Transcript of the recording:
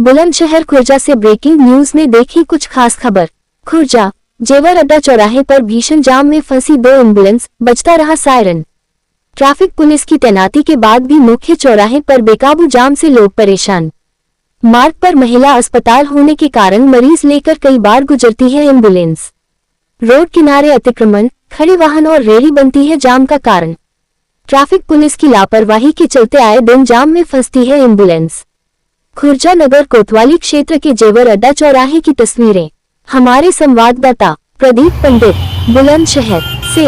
बुलंदशहर खुर्जा से breaking news में देखी कुछ खास खबर। खुर्जा जेवर अड्डा चौराहे पर भीषण जाम में फंसी 2 एम्बुलेंस, बजता रहा सायरन। ट्रैफिक पुलिस की तैनाती के बाद भी मुख्य चौराहे पर बेकाबू जाम से लोग परेशान। मार्ग पर महिला अस्पताल होने के कारण मरीज लेकर कई बार गुजरती है एम्बुलेंस। रोड किनारे अतिक्रमण, खड़े वाहन और रेहड़ी बनती है जाम का कारण। ट्रैफिक पुलिस की लापरवाही के चलते आए दिन जाम में फंसती है एम्बुलेंस। खुर्जा नगर कोतवाली क्षेत्र के जेवर अड्डा चौराहे की तस्वीरें हमारे संवाददाता प्रदीप पंडित बुलंदशहर से।